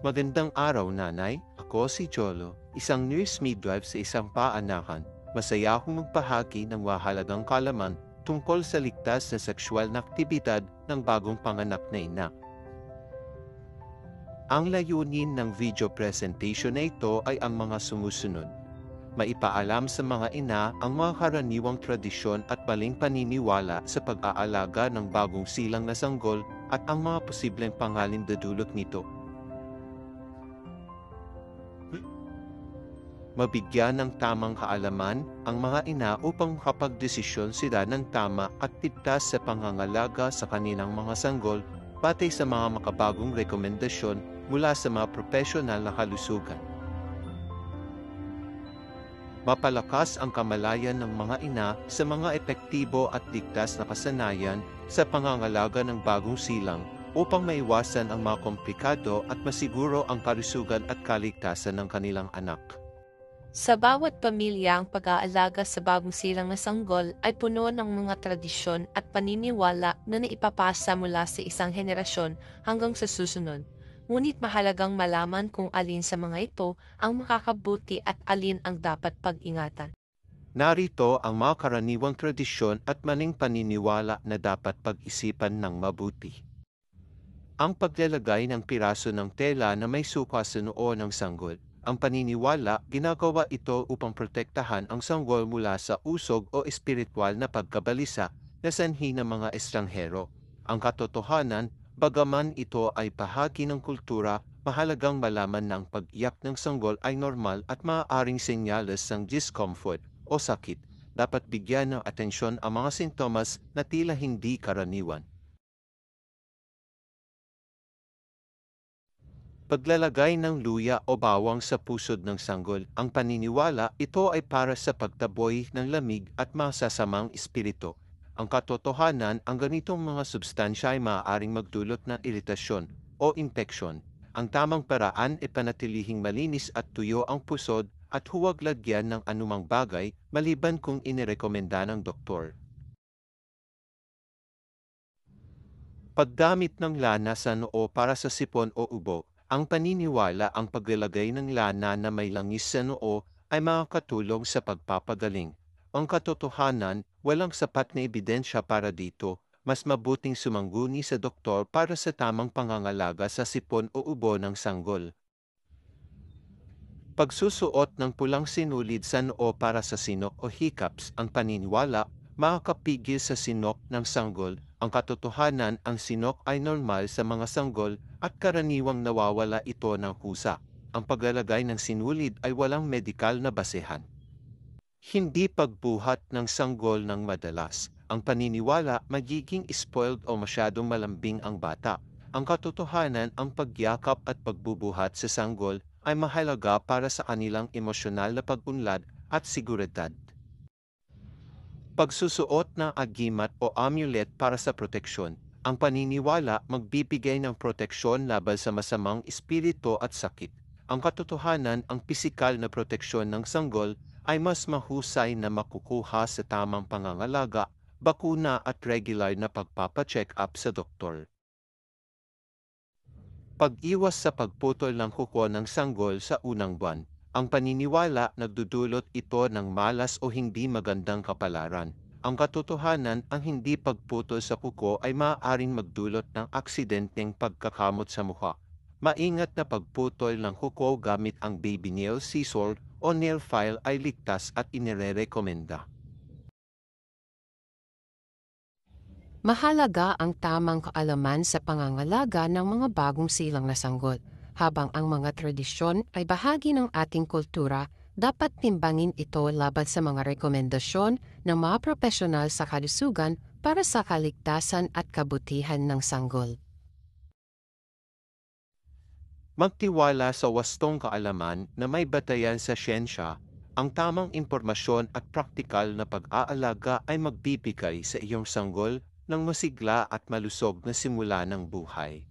Magandang araw, nanay. Ako si Cholo, isang nurse midwife sa isang paanakan. Masaya akong magbahagi ng mahalagang kaalaman tungkol sa ligtas na sexual na aktibidad ng bagong panganak na ina. Ang layunin ng video presentation na ito ay ang mga sumusunod. Maipaalam sa mga ina ang mga karaniwang tradisyon at maling paniniwala sa pag-aalaga ng bagong silang na sanggol at ang mga posibleng pangalindudulot nito. Mabigyan ng tamang kaalaman ang mga ina upang makapagdesisyon sila ng tama at ligtas sa pangangalaga sa kanilang mga sanggol batay sa mga makabagong rekomendasyon mula sa mga profesional na kalusugan. Mapalakas ang kamalayan ng mga ina sa mga epektibo at ligtas na kasanayan sa pangangalaga ng bagong silang upang maiwasan ang mga komplikado at masiguro ang kalusugan at kaligtasan ng kanilang anak. Sa bawat pamilya, ang pag-aalaga sa bagong silang na sanggol ay puno ng mga tradisyon at paniniwala na naipapasa mula sa isang henerasyon hanggang sa susunod. Ngunit mahalagang malaman kung alin sa mga ito ang makakabuti at alin ang dapat pag-ingatan. Narito ang mga karaniwang tradisyon at maling paniniwala na dapat pag-isipan ng mabuti. Ang paglalagay ng piraso ng tela na may suka sa noo ng sanggol. Ang paniniwala, ginagawa ito upang protektahan ang sanggol mula sa usog o espiritual na pagkabalisa na sanhi ng mga estranghero. Ang katotohanan, bagaman ito ay bahagi ng kultura, mahalagang malaman na ang pag-iyak ng sanggol ay normal at maaaring senyales ng discomfort o sakit. Dapat bigyan ng atensyon ang mga sintomas na tila hindi karaniwan. Paglalagay ng luya o bawang sa pusod ng sanggol. Ang paniniwala, ito ay para sa pagtaboy ng lamig at masasamang espiritu. Ang katotohanan, ang ganitong mga substansya ay maaaring magdulot ng iritasyon o impeksyon. Ang tamang paraan ay panatilihing malinis at tuyo ang pusod at huwag lagyan ng anumang bagay maliban kung inirekomenda ng doktor. Paggamit ng lana sa noo para sa sipon o ubo. Ang paniniwala, ang paglalagay ng lana na may langis sa noo ay makakatulong sa pagpapagaling. Ang katotohanan, walang sapat na ebidensya para dito. Mas mabuting sumangguni sa doktor para sa tamang pangangalaga sa sipon o ubo ng sanggol. Pagsusuot ng pulang sinulid sa noo para sa sinok o hiccups. Ang paniniwala, makakapigil sa sinok ng sanggol. Ang katotohanan, ang sinok ay normal sa mga sanggol at karaniwang nawawala ito ng kusa. Ang paglalagay ng sinulid ay walang medikal na basehan. Hindi pagbuhat ng sanggol ng madalas. Ang paniniwala, magiging spoiled o masyadong malambing ang bata. Ang katotohanan, ang pagyakap at pagbubuhat sa sanggol ay mahalaga para sa kanilang emosyonal na pag-unlad at seguridad. Pagsusuot ng agimat o amulet para sa proteksyon. Ang paniniwala, magbibigay ng proteksyon laban sa masamang espiritu at sakit. Ang katotohanan, ang pisikal na proteksyon ng sanggol ay mas mahusay na makukuha sa tamang pangangalaga, bakuna at regular na pagpapacheck up sa doktor. Pag-iwas sa pagputol ng kuko ng sanggol sa unang buwan. Ang paniniwala, nagdudulot ito ng malas o hindi magandang kapalaran. Ang katotohanan, ang hindi pagputol sa kuko ay maaaring magdulot ng aksidenteng pagkakamot sa mukha. Maingat na pagputol ng kuko gamit ang baby nail scissor o nail file ay ligtas at inirerekomenda. Mahalaga ang tamang kaalaman sa pangangalaga ng mga bagong silang na sanggol. Habang ang mga tradisyon ay bahagi ng ating kultura, dapat timbangin ito laban sa mga rekomendasyon ng mga profesional sa kalusugan para sa kaligtasan at kabutihan ng sanggol. Magtiwala sa wastong kaalaman na may batayan sa siyensya. Ang tamang impormasyon at praktikal na pag-aalaga ay magbibigay sa iyong sanggol ng masigla at malusog na simula ng buhay.